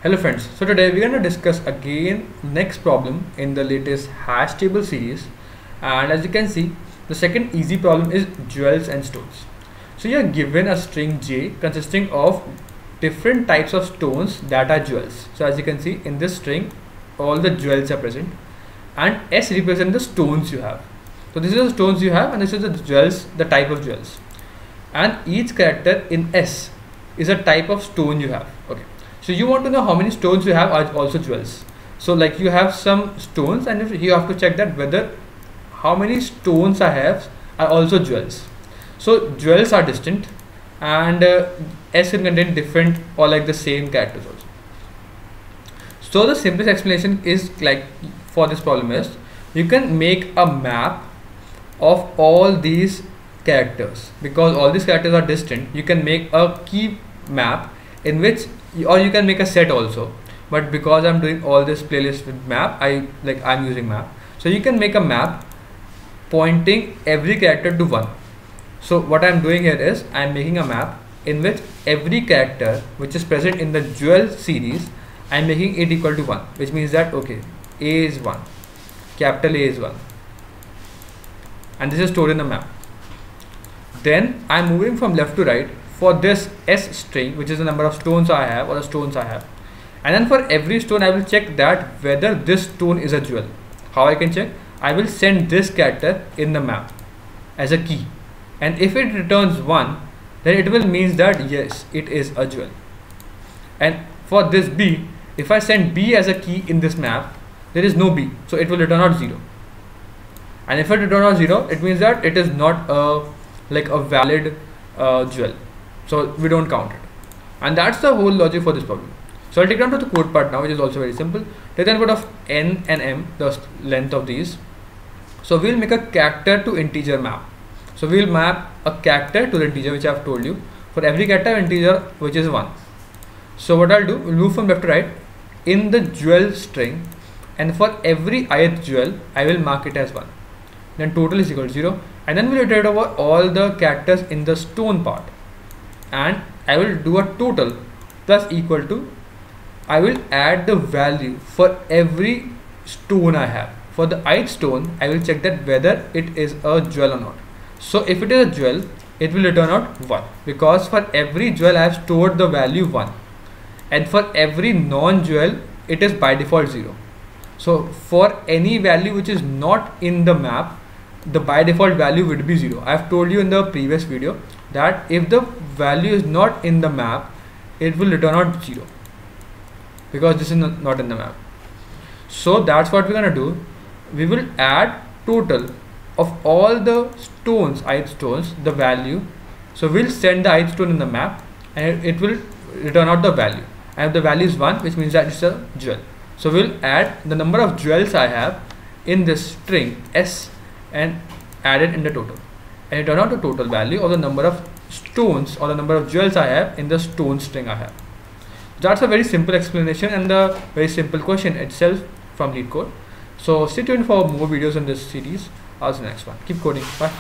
Hello friends, so today we're going to discuss again next problem in the latest hash table series, and as you can see the second easy problem is jewels and stones. So you are given a string J consisting of different types of stones that are jewels. So as you can see in this string all the jewels are present and S represents the stones you have. So this is the stones you have and this is the jewels, the type of jewels, and each character in S is a type of stone you have. Okay. So you want to know how many stones you have are also jewels. So like you have some stones and you have to check that whether how many stones I have are also jewels. So jewels are distinct and S can contain different or like the same characters also. So the simplest explanation is like for this problem is you can make a map of all these characters. Because all these characters are distinct, you can make a key map in which, or you can make a set also, but because I'm doing all this playlist with map, I'm using map. So you can make a map pointing every character to 1. So what I'm doing here is I'm making a map in which every character which is present in the jewel series, I'm making it equal to 1, which means that okay, A is 1, capital A is 1, and this is stored in the map. Then I'm moving from left to right for this S string, which is the number of stones I have or the stones I have, and then for every stone I will check that whether this stone is a jewel. How I can check? I will send this character in the map as a key, and if it returns 1, then it will mean that yes, it is a jewel. And for this B, if I send B as a key in this map, there is no B, so it will return out 0. And if it returns out 0, it means that it is not a valid jewel, so we don't count it. And that's the whole logic for this problem. So I'll take down to the code part now, which is also very simple. Take the input of n and m, the length of these. So we'll make a character to integer map. So we'll map a character to the integer, which I have told you. For every character integer which is 1. So what I'll do, we'll move from left to right in the jewel string, and for every ith jewel I will mark it as 1. Then total is equal to 0, and then we'll iterate over all the characters in the stone part, and I will do a total plus equal to, I will add the value for every stone I have. For the ith stone I will check that whether it is a jewel or not. So if it is a jewel, it will return out 1, because for every jewel I have stored the value 1, and for every non-jewel it is by default 0. So for any value which is not in the map, the by default value would be 0. I have told you in the previous video that if the value is not in the map, it will return out 0, because this is not in the map. So that's what we're gonna do. We will add total of all the stones, ith stones, the value. So we'll send the ith stone in the map and it will return out the value, and if the value is 1, which means that it's a jewel. So we'll add the number of jewels I have in this string S and add it in the total, and return out the total value of the number of stones or the number of jewels I have in the stone string I have. That's a very simple explanation and the very simple question itself from Leetcode. So stay tuned for more videos in this series. I'll see you next one. Keep coding. Bye.